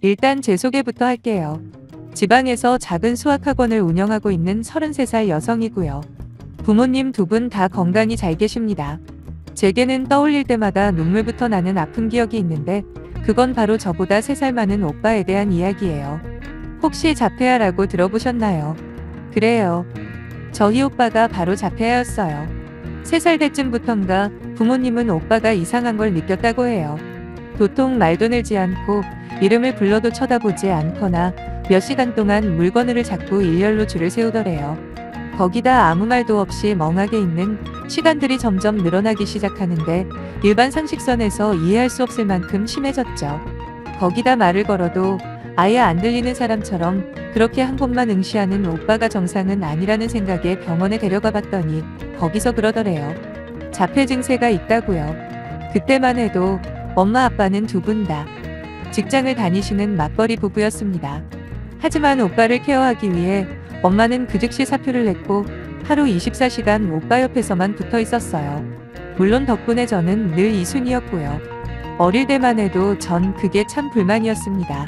일단 제 소개부터 할게요. 지방에서 작은 수학학원을 운영하고 있는 33살 여성이고요. 부모님 두 분 다 건강히 잘 계십니다. 제게는 떠올릴 때마다 눈물부터 나는 아픈 기억이 있는데 그건 바로 저보다 3살 많은 오빠에 대한 이야기예요. 혹시 자폐아라고 들어보셨나요? 그래요. 저희 오빠가 바로 자폐아였어요. 3살 때쯤부턴가 부모님은 오빠가 이상한 걸 느꼈다고 해요. 도통 말도 늘지 않고 이름을 불러도 쳐다보지 않거나 몇 시간 동안 물건을 잡고 일렬로 줄을 세우더래요. 거기다 아무 말도 없이 멍하게 있는 시간들이 점점 늘어나기 시작하는데 일반 상식선에서 이해할 수 없을 만큼 심해졌죠. 거기다 말을 걸어도 아예 안 들리는 사람처럼 그렇게 한 곳만 응시하는 오빠가 정상은 아니라는 생각에 병원에 데려가 봤더니 거기서 그러더래요. 자폐 증세가 있다고요. 그때만 해도 엄마 아빠는 두 분 다 직장을 다니시는 맞벌이 부부였습니다. 하지만 오빠를 케어하기 위해 엄마는 그 즉시 사표를 냈고 하루 24시간 오빠 옆에서만 붙어 있었어요. 물론 덕분에 저는 늘 이순이었고요. 어릴 때만 해도 전 그게 참 불만이었습니다.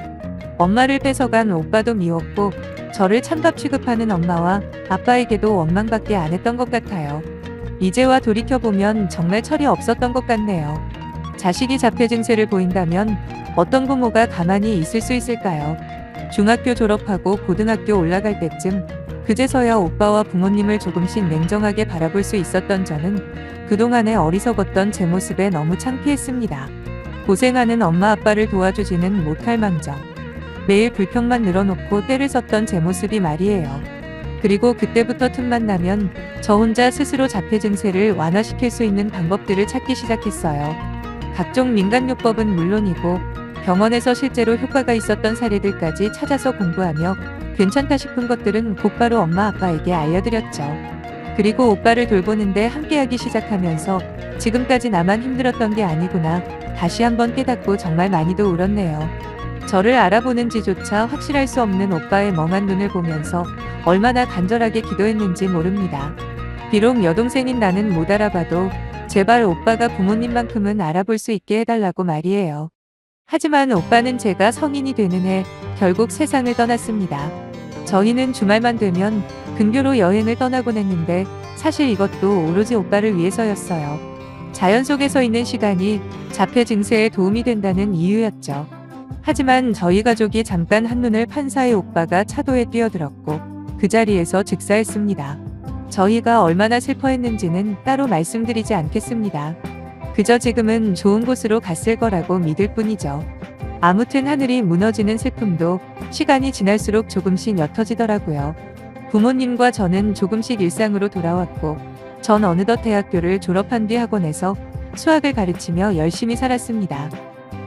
엄마를 뺏어간 오빠도 미웠고 저를 찬밥 취급하는 엄마와 아빠에게도 원망밖에 안 했던 것 같아요. 이제와 돌이켜보면 정말 철이 없었던 것 같네요. 자식이 자폐 증세를 보인다면 어떤 부모가 가만히 있을 수 있을까요? 중학교 졸업하고 고등학교 올라갈 때쯤 그제서야 오빠와 부모님을 조금씩 냉정하게 바라볼 수 있었던 저는 그동안의 어리석었던 제 모습에 너무 창피했습니다. 고생하는 엄마 아빠를 도와주지는 못할 망정. 매일 불평만 늘어놓고 때를 썼던 제 모습이 말이에요. 그리고 그때부터 틈만 나면 저 혼자 스스로 자폐 증세를 완화시킬 수 있는 방법들을 찾기 시작했어요. 각종 민간요법은 물론이고 병원에서 실제로 효과가 있었던 사례들까지 찾아서 공부하며 괜찮다 싶은 것들은 곧바로 엄마 아빠에게 알려드렸죠. 그리고 오빠를 돌보는데 함께하기 시작하면서 지금까지 나만 힘들었던 게 아니구나 다시 한번 깨닫고 정말 많이도 울었네요. 저를 알아보는지조차 확실할 수 없는 오빠의 멍한 눈을 보면서 얼마나 간절하게 기도했는지 모릅니다. 비록 여동생인 나는 못 알아봐도 제발 오빠가 부모님만큼은 알아볼 수 있게 해달라고 말이에요. 하지만 오빠는 제가 성인이 되는 해 결국 세상을 떠났습니다. 저희는 주말만 되면 근교로 여행을 떠나곤 했는데 사실 이것도 오로지 오빠를 위해서였어요. 자연 속에서 있는 시간이 자폐 증세에 도움이 된다는 이유였죠. 하지만 저희 가족이 잠깐 한눈을 판 사이 오빠가 차도에 뛰어들었고 그 자리에서 즉사했습니다. 저희가 얼마나 슬퍼했는지는 따로 말씀드리지 않겠습니다. 그저 지금은 좋은 곳으로 갔을 거라고 믿을 뿐이죠. 아무튼 하늘이 무너지는 슬픔도 시간이 지날수록 조금씩 옅어지더라고요. 부모님과 저는 조금씩 일상으로 돌아왔고 전 어느덧 대학교를 졸업한 뒤 학원에서 수학을 가르치며 열심히 살았습니다.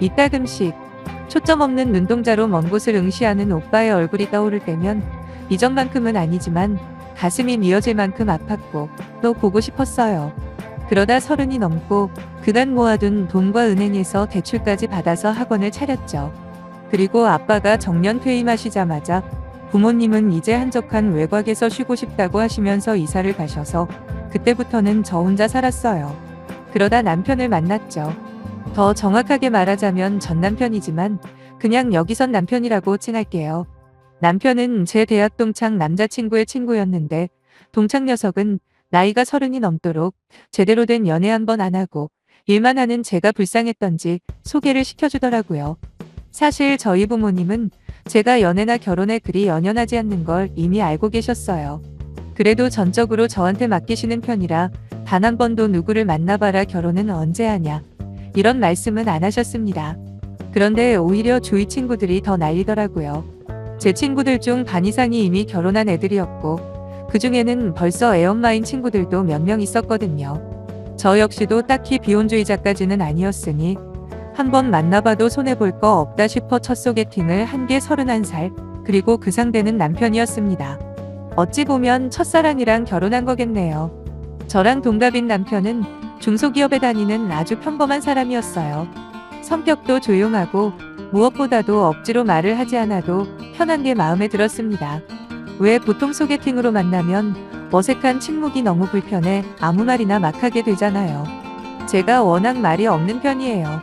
이따금씩 초점 없는 눈동자로 먼 곳을 응시하는 오빠의 얼굴이 떠오를 때면 이전만큼은 아니지만 가슴이 미어질 만큼 아팠고 또 보고 싶었어요. 그러다 30이 넘고 그간 모아둔 돈과 은행에서 대출까지 받아서 학원을 차렸죠. 그리고 아빠가 정년 퇴임하시자마자 부모님은 이제 한적한 외곽에서 쉬고 싶다고 하시면서 이사를 가셔서 그때부터는 저 혼자 살았어요. 그러다 남편을 만났죠. 더 정확하게 말하자면 전 남편이지만 그냥 여기선 남편이라고 칭할게요. 남편은 제 대학 동창 남자친구의 친구였는데 동창 녀석은 나이가 30이 넘도록 제대로 된 연애 한 번 안 하고 일만 하는 제가 불쌍했던지 소개를 시켜주더라고요. 사실 저희 부모님은 제가 연애나 결혼에 그리 연연하지 않는 걸 이미 알고 계셨어요. 그래도 전적으로 저한테 맡기시는 편이라 단 한 번도 누구를 만나봐라 결혼은 언제 하냐 이런 말씀은 안 하셨습니다. 그런데 오히려 주위 친구들이 더 난리더라고요. 제 친구들 중 반 이상이 이미 결혼한 애들이었고 그 중에는 벌써 애엄마인 친구들도 몇 명 있었거든요. 저 역시도 딱히 비혼주의자까지는 아니었으니 한번 만나봐도 손해볼 거 없다 싶어 첫 소개팅을 한 게 31살, 그리고 그 상대는 남편이었습니다. 어찌 보면 첫사랑이랑 결혼한 거겠네요. 저랑 동갑인 남편은 중소기업에 다니는 아주 평범한 사람이었어요. 성격도 조용하고 무엇보다도 억지로 말을 하지 않아도 편한 게 마음에 들었습니다. 왜 보통 소개팅으로 만나면 어색한 침묵이 너무 불편해 아무 말이나 막 하게 되잖아요. 제가 워낙 말이 없는 편이에요.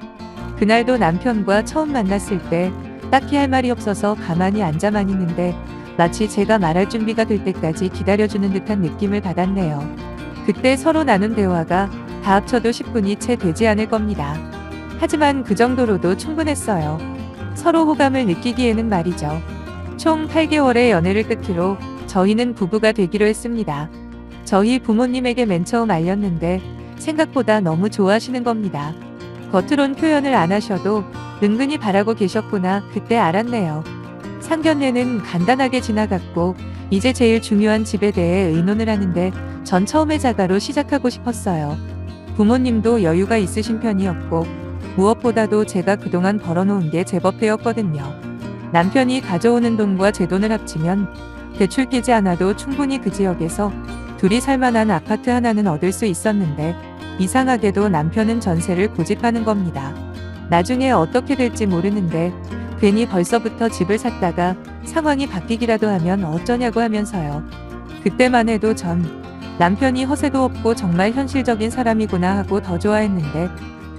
그날도 남편과 처음 만났을 때 딱히 할 말이 없어서 가만히 앉아만 있는데 마치 제가 말할 준비가 될 때까지 기다려주는 듯한 느낌을 받았네요. 그때 서로 나눈 대화가 다 합쳐도 10분이 채 되지 않을 겁니다. 하지만 그 정도로도 충분했어요. 서로 호감을 느끼기에는 말이죠. 총 8개월의 연애를 끝으로 저희는 부부가 되기로 했습니다. 저희 부모님에게 맨 처음 알렸는데 생각보다 너무 좋아하시는 겁니다. 겉으론 표현을 안 하셔도 은근히 바라고 계셨구나 그때 알았네요. 상견례는 간단하게 지나갔고 이제 제일 중요한 집에 대해 의논을 하는데 전 처음에 자가로 시작하고 싶었어요. 부모님도 여유가 있으신 편이었고 무엇보다도 제가 그동안 벌어놓은 게 제법 되었거든요. 남편이 가져오는 돈과 제 돈을 합치면 대출 끼지 않아도 충분히 그 지역에서 둘이 살만한 아파트 하나는 얻을 수 있었는데 이상하게도 남편은 전세를 고집하는 겁니다. 나중에 어떻게 될지 모르는데 괜히 벌써부터 집을 샀다가 상황이 바뀌기라도 하면 어쩌냐고 하면서요. 그때만 해도 전 남편이 허세도 없고 정말 현실적인 사람이구나 하고 더 좋아했는데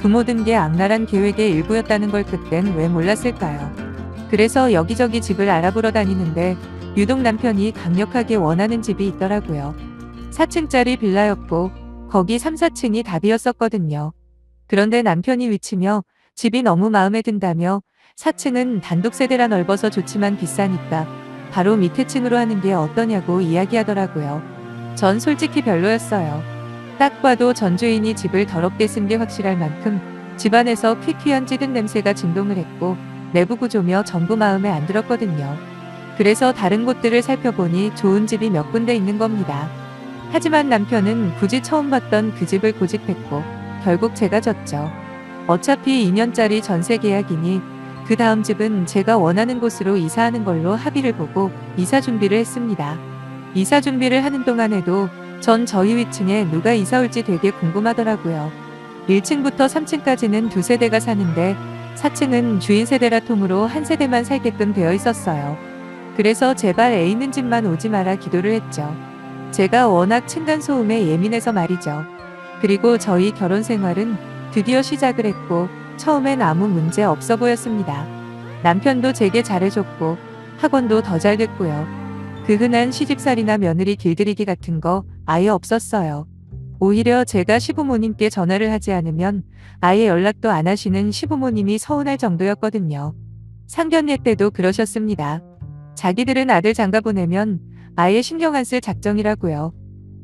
그 모든 게 악랄한 계획의 일부였다는 걸 그땐 왜 몰랐을까요? 그래서 여기저기 집을 알아보러 다니는데 유독 남편이 강력하게 원하는 집이 있더라고요. 4층짜리 빌라였고 거기 3, 4층이 다 비었었거든요. 그런데 남편이 위치며 집이 너무 마음에 든다며 4층은 단독 세대라 넓어서 좋지만 비싸니까 바로 밑에 층으로 하는 게 어떠냐고 이야기하더라고요. 전 솔직히 별로였어요. 딱 봐도 전 주인이 집을 더럽게 쓴 게 확실할 만큼 집안에서 퀴퀴한 찌든 냄새가 진동을 했고 내부 구조며 전부 마음에 안 들었거든요. 그래서 다른 곳들을 살펴보니 좋은 집이 몇 군데 있는 겁니다. 하지만 남편은 굳이 처음 봤던 그 집을 고집했고 결국 제가 졌죠. 어차피 2년짜리 전세 계약이니 그 다음 집은 제가 원하는 곳으로 이사하는 걸로 합의를 보고 이사 준비를 했습니다. 이사 준비를 하는 동안에도 전 저희 위층에 누가 이사 올지 되게 궁금하더라고요. 1층부터 3층까지는 두 세대가 사는데 4층은 주인 세대라 통으로 한 세대만 살게끔 되어 있었어요. 그래서 제발 애 있는 집만 오지 마라 기도를 했죠. 제가 워낙 층간소음에 예민해서 말이죠. 그리고 저희 결혼 생활은 드디어 시작을 했고 처음엔 아무 문제 없어 보였습니다. 남편도 제게 잘해줬고 학원도 더 잘 됐고요. 그 흔한 시집살이나 며느리 길들이기 같은 거 아예 없었어요. 오히려 제가 시부모님께 전화를 하지 않으면 아예 연락도 안 하시는 시부모님이 서운할 정도였거든요. 상견례 때도 그러셨습니다. 자기들은 아들 장가 보내면 아예 신경 안 쓸 작정이라고요.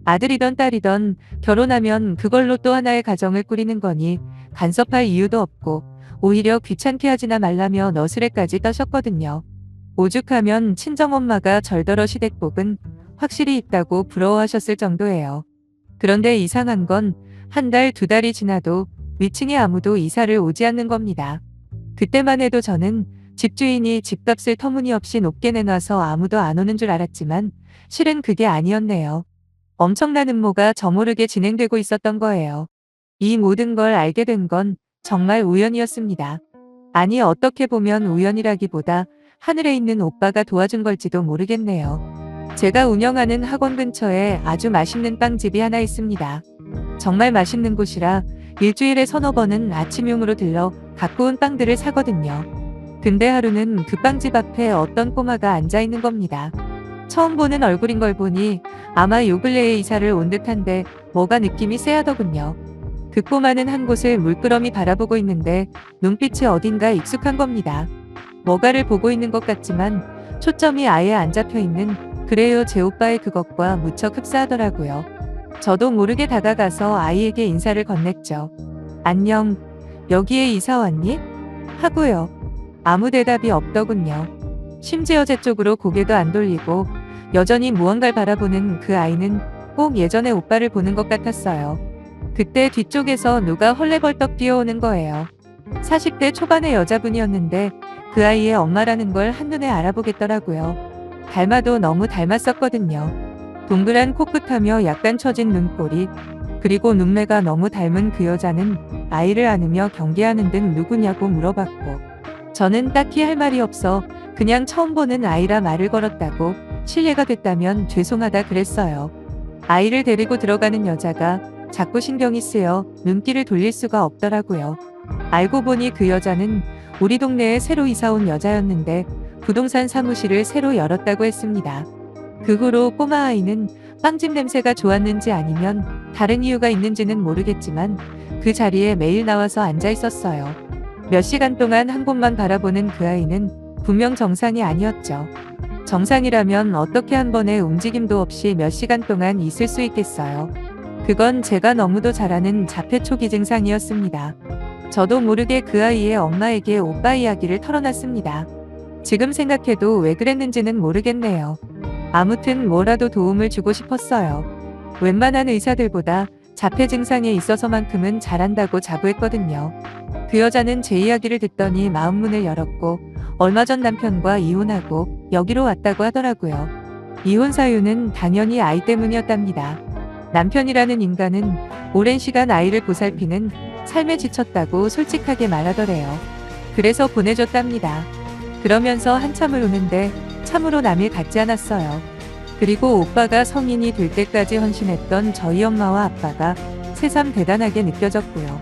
아들이던 딸이던 결혼하면 그걸로 또 하나의 가정을 꾸리는 거니 간섭할 이유도 없고 오히려 귀찮게 하지나 말라며 너스레까지 떠셨거든요. 오죽하면 친정엄마가 절더러 시댁복은 확실히 있다고 부러워하셨을 정도예요. 그런데 이상한 건 한 달, 두 달이 지나도 위층에 아무도 이사를 오지 않는 겁니다. 그때만 해도 저는 집주인이 집값을 터무니없이 높게 내놔서 아무도 안 오는 줄 알았지만 실은 그게 아니었네요. 엄청난 음모가 저모르게 진행되고 있었던 거예요. 이 모든 걸 알게 된 건 정말 우연이었습니다. 아니 어떻게 보면 우연이라기보다 하늘에 있는 오빠가 도와준 걸지도 모르겠네요. 제가 운영하는 학원 근처에 아주 맛있는 빵집이 하나 있습니다. 정말 맛있는 곳이라 일주일에 서너 번은 아침용으로 들러 갖고 온 빵들을 사거든요. 근데 하루는 그 빵집 앞에 어떤 꼬마가 앉아있는 겁니다. 처음 보는 얼굴인 걸 보니 아마 요 근래에 이사를 온 듯한데 뭐가 느낌이 쎄하더군요. 그 꼬마는 한 곳을 물끄러미 바라보고 있는데 눈빛이 어딘가 익숙한 겁니다. 뭐가를 보고 있는 것 같지만 초점이 아예 안 잡혀있는 그래요 제 오빠의 그것과 무척 흡사하더라고요. 저도 모르게 다가가서 아이에게 인사를 건넸죠. 안녕, 여기에 이사 왔니? 하고요. 아무 대답이 없더군요. 심지어 제 쪽으로 고개도 안 돌리고 여전히 무언가를 바라보는 그 아이는 꼭 예전에 오빠를 보는 것 같았어요. 그때 뒤쪽에서 누가 헐레벌떡 뛰어오는 거예요. 40대 초반의 여자분이었는데 그 아이의 엄마라는 걸 한눈에 알아보겠더라고요. 닮아도 너무 닮았었거든요. 동그란 코끝하며 약간 처진 눈꼬리, 그리고 눈매가 너무 닮은 그 여자는 아이를 안으며 경계하는 듯 누구냐고 물어봤고 저는 딱히 할 말이 없어 그냥 처음 보는 아이라 말을 걸었다고 실례가 됐다면 죄송하다 그랬어요. 아이를 데리고 들어가는 여자가 자꾸 신경이 쓰여 눈길을 돌릴 수가 없더라고요. 알고 보니 그 여자는 우리 동네에 새로 이사 온 여자였는데 부동산 사무실을 새로 열었다고 했습니다. 그 후로 꼬마아이는 빵집 냄새가 좋았는지 아니면 다른 이유가 있는지는 모르겠지만 그 자리에 매일 나와서 앉아 있었어요. 몇 시간 동안 한 곳만 바라보는 그 아이는 분명 정상이 아니었죠. 정상이라면 어떻게 한 번의 움직임도 없이 몇 시간 동안 있을 수 있겠어요. 그건 제가 너무도 잘 아는 자폐 초기 증상이었습니다. 저도 모르게 그 아이의 엄마에게 오빠 이야기를 털어놨습니다. 지금 생각해도 왜 그랬는지는 모르겠네요. 아무튼 뭐라도 도움을 주고 싶었어요. 웬만한 의사들보다 자폐 증상에 있어서만큼은 잘한다고 자부했거든요. 그 여자는 제 이야기를 듣더니 마음 문을 열었고 얼마 전 남편과 이혼하고 여기로 왔다고 하더라고요. 이혼 사유는 당연히 아이 때문이었답니다. 남편이라는 인간은 오랜 시간 아이를 보살피는 삶에 지쳤다고 솔직하게 말하더래요. 그래서 보내줬답니다. 그러면서 한참을 우는데 참으로 남일 같지 않았어요. 그리고 오빠가 성인이 될 때까지 헌신했던 저희 엄마와 아빠가 새삼 대단하게 느껴졌고요.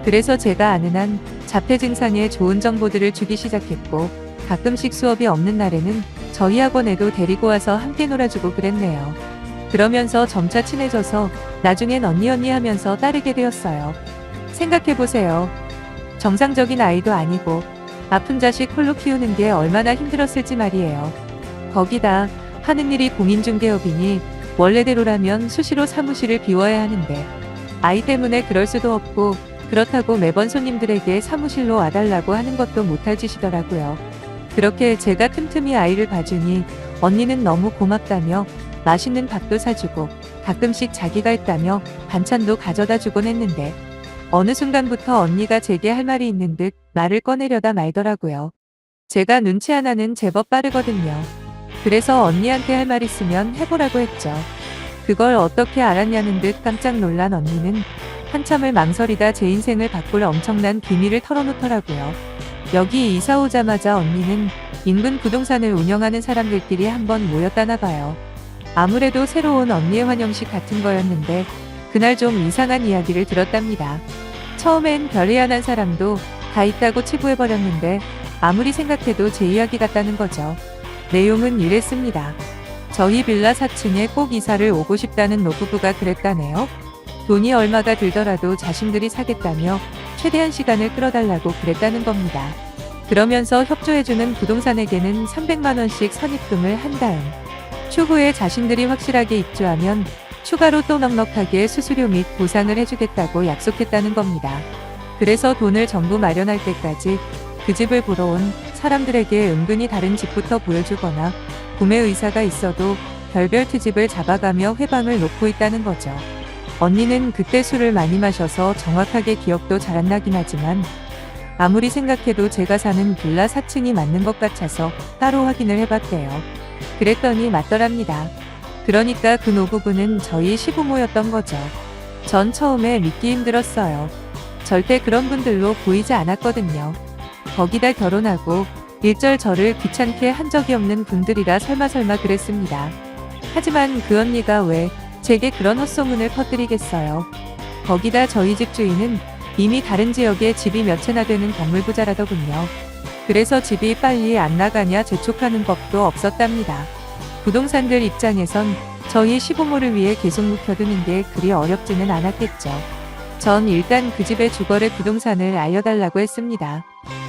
그래서 제가 아는 한 자폐 증상에 좋은 정보들을 주기 시작했고 가끔씩 수업이 없는 날에는 저희 학원에도 데리고 와서 함께 놀아주고 그랬네요. 그러면서 점차 친해져서 나중엔 언니 하면서 따르게 되었어요. 생각해보세요. 정상적인 아이도 아니고 아픈 자식 홀로 키우는 게 얼마나 힘들었을지 말이에요. 거기다 하는 일이 공인중개업이니 원래대로라면 수시로 사무실을 비워야 하는데 아이 때문에 그럴 수도 없고 그렇다고 매번 손님들에게 사무실로 와달라고 하는 것도 못할 짓이더라고요. 그렇게 제가 틈틈이 아이를 봐주니 언니는 너무 고맙다며 맛있는 밥도 사주고 가끔씩 자기가 했다며 반찬도 가져다 주곤 했는데 어느 순간부터 언니가 제게 할 말이 있는 듯 말을 꺼내려다 말더라고요. 제가 눈치 하나는 제법 빠르거든요. 그래서 언니한테 할 말 있으면 해보라고 했죠. 그걸 어떻게 알았냐는 듯 깜짝 놀란 언니는 한참을 망설이다 제 인생을 바꿀 엄청난 비밀을 털어놓더라고요. 여기 이사 오자마자 언니는 인근 부동산을 운영하는 사람들끼리 한번 모였다나 봐요. 아무래도 새로 온 언니의 환영식 같은 거였는데 그날 좀 이상한 이야기를 들었답니다. 처음엔 별의안한 사람도 다 있다고 치부해버렸는데 아무리 생각해도 제 이야기 같다는 거죠. 내용은 이랬습니다. 저희 빌라 4층에 꼭 이사를 오고 싶다는 노부부가 그랬다네요. 돈이 얼마가 들더라도 자신들이 사겠다며 최대한 시간을 끌어달라고 그랬다는 겁니다. 그러면서 협조해주는 부동산에게는 300만 원씩 선입금을 한 다음 추후에 자신들이 확실하게 입주하면 추가로 또 넉넉하게 수수료 및 보상을 해주겠다고 약속했다는 겁니다. 그래서 돈을 전부 마련할 때까지 그 집을 보러 온 사람들에게 은근히 다른 집부터 보여주거나 구매 의사가 있어도 별별 트집을 잡아가며 회방을 놓고 있다는 거죠. 언니는 그때 술을 많이 마셔서 정확하게 기억도 잘 안 나긴 하지만 아무리 생각해도 제가 사는 빌라 4층이 맞는 것 같아서 따로 확인을 해봤대요. 그랬더니 맞더랍니다. 그러니까 그 노부부는 저희 시부모였던 거죠. 전 처음에 믿기 힘들었어요. 절대 그런 분들로 보이지 않았거든요. 거기다 결혼하고 일절 저를 귀찮게 한 적이 없는 분들이라 설마 그랬습니다. 하지만 그 언니가 왜 제게 그런 헛소문을 퍼뜨리겠어요. 거기다 저희 집 주인은 이미 다른 지역에 집이 몇 채나 되는 건물부자라더군요. 그래서 집이 빨리 안 나가냐 재촉하는 법도 없었답니다. 부동산들 입장에선 저희 시부모를 위해 계속 묵혀두는 게 그리 어렵지는 않았겠죠. 전 일단 그 집의 주거래 부동산을 알려달라고 했습니다.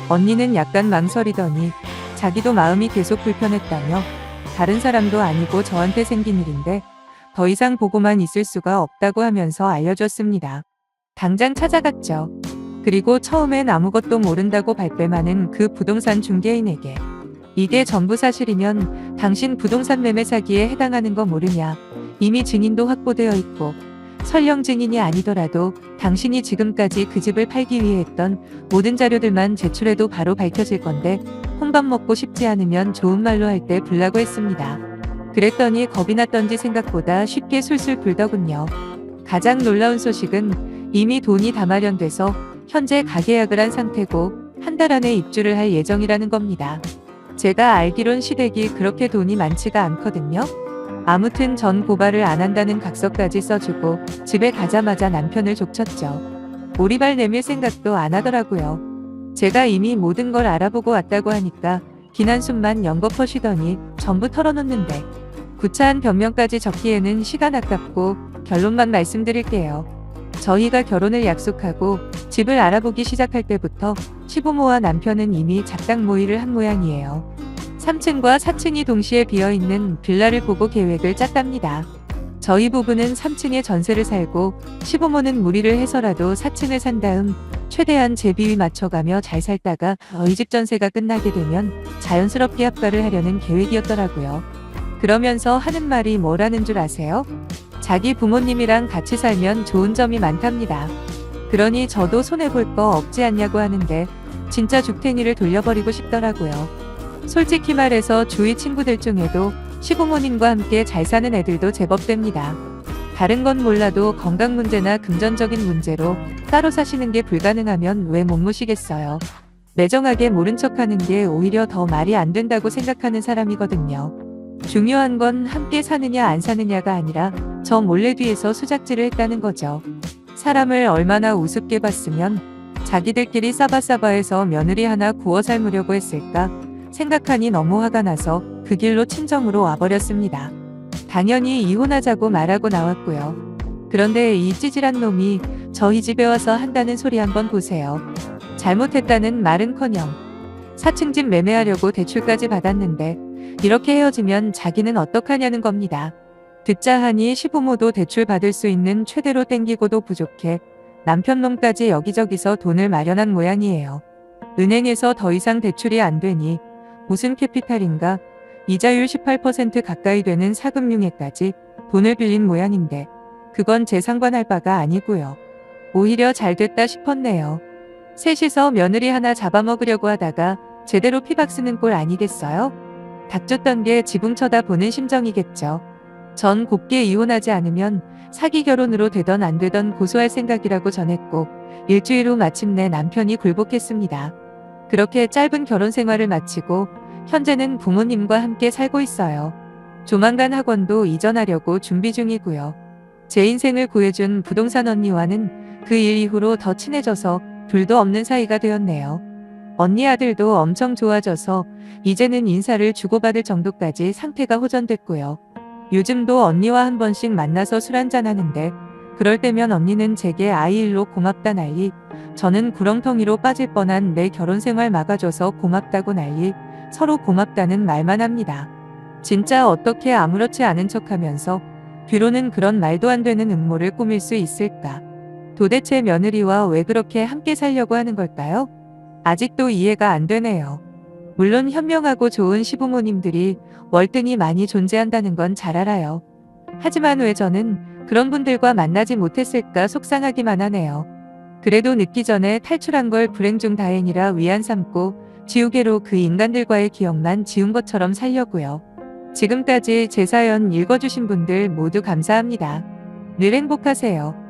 언니는 약간 망설이더니 자기도 마음이 계속 불편했다며 다른 사람도 아니고 저한테 생긴 일인데 더 이상 보고만 있을 수가 없다고 하면서 알려줬습니다. 당장 찾아갔죠. 그리고 처음엔 아무것도 모른다고 발뺌하는 그 부동산 중개인에게 이게 전부 사실이면 당신 부동산 매매 사기에 해당하는 거 모르냐. 이미 증인도 확보되어 있고 설령 증인이 아니더라도 당신이 지금까지 그 집을 팔기 위해 했던 모든 자료들만 제출해도 바로 밝혀질 건데 혼밥 먹고 싶지 않으면 좋은 말로 할 때 불라고 했습니다. 그랬더니 겁이 났던지 생각보다 쉽게 술술 불더군요. 가장 놀라운 소식은 이미 돈이 다 마련돼서 현재 가계약을 한 상태고 한 달 안에 입주를 할 예정이라는 겁니다. 제가 알기론 시댁이 그렇게 돈이 많지가 않거든요. 아무튼 전 고발을 안 한다는 각서까지 써주고 집에 가자마자 남편을 족쳤죠. 오리발 내밀 생각도 안 하더라고요. 제가 이미 모든 걸 알아보고 왔다고 하니까 기난숨만 연거푸시더니 전부 털어놓는데 구차한 변명까지 적기에는 시간 아깝고 결론만 말씀드릴게요. 저희가 결혼을 약속하고 집을 알아보기 시작할 때부터 시부모와 남편은 이미 작당 모의를 한 모양이에요. 3층과 4층이 동시에 비어있는 빌라를 보고 계획을 짰답니다. 저희 부부는 3층에 전세를 살고 시부모는 무리를 해서라도 4층을 산 다음 최대한 제 비위 맞춰가며 잘 살다가 이 집 전세가 끝나게 되면 자연스럽게 합가를 하려는 계획이었더라고요. 그러면서 하는 말이 뭐라는 줄 아세요? 자기 부모님이랑 같이 살면 좋은 점이 많답니다. 그러니 저도 손해볼 거 없지 않냐고 하는데 진짜 죽탱이를 돌려버리고 싶더라고요. 솔직히 말해서 주위 친구들 중에도 시부모님과 함께 잘 사는 애들도 제법 됩니다. 다른 건 몰라도 건강 문제나 금전적인 문제로 따로 사시는 게 불가능하면 왜 못 모시겠어요. 매정하게 모른 척하는 게 오히려 더 말이 안 된다고 생각하는 사람이거든요. 중요한 건 함께 사느냐 안 사느냐가 아니라 저 몰래 뒤에서 수작질을 했다는 거죠. 사람을 얼마나 우습게 봤으면 자기들끼리 싸바싸바해서 며느리 하나 구워 삶으려고 했을까 생각하니 너무 화가 나서 그 길로 친정으로 와버렸습니다. 당연히 이혼하자고 말하고 나왔고요. 그런데 이 찌질한 놈이 저희 집에 와서 한다는 소리 한번 보세요. 잘못했다는 말은커녕 4층 집 매매하려고 대출까지 받았는데 이렇게 헤어지면 자기는 어떡하냐는 겁니다. 듣자 하니 시부모도 대출 받을 수 있는 최대로 땡기고도 부족해 남편 놈까지 여기저기서 돈을 마련한 모양이에요. 은행에서 더 이상 대출이 안 되니 무슨 캐피탈인가 이자율 18% 가까이 되는 사금융에까지 돈을 빌린 모양인데 그건 제 상관할 바가 아니고요. 오히려 잘 됐다 싶었네요. 셋이서 며느리 하나 잡아먹으려고 하다가 제대로 피박 쓰는 꼴 아니겠어요? 닥쳤던 게 지붕 쳐다보는 심정이겠죠. 전 곱게 이혼하지 않으면 사기 결혼으로 되던 안 되던 고소할 생각이라고 전했고 일주일 후 마침내 남편이 굴복했습니다. 그렇게 짧은 결혼 생활을 마치고 현재는 부모님과 함께 살고 있어요. 조만간 학원도 이전하려고 준비 중이고요. 제 인생을 구해준 부동산 언니와는 그 일 이후로 더 친해져서 둘도 없는 사이가 되었네요. 언니 아들도 엄청 좋아져서 이제는 인사를 주고받을 정도까지 상태가 호전됐고요. 요즘도 언니와 한 번씩 만나서 술 한잔 하는데 그럴 때면 언니는 제게 아이 일로 고맙다 난리, 저는 구렁텅이로 빠질 뻔한 내 결혼 생활 막아줘서 고맙다고 난리, 서로 고맙다는 말만 합니다. 진짜 어떻게 아무렇지 않은 척하면서 뒤로는 그런 말도 안 되는 음모를 꾸밀 수 있을까? 도대체 며느리와 왜 그렇게 함께 살려고 하는 걸까요? 아직도 이해가 안 되네요. 물론 현명하고 좋은 시부모님들이 월등히 많이 존재한다는 건 잘 알아요. 하지만 왜 저는 그런 분들과 만나지 못했을까 속상하기만 하네요. 그래도 늦기 전에 탈출한 걸 불행 중 다행이라 위안 삼고 지우개로 그 인간들과의 기억만 지운 것처럼 살려고요. 지금까지 제 사연 읽어주신 분들 모두 감사합니다. 늘 행복하세요.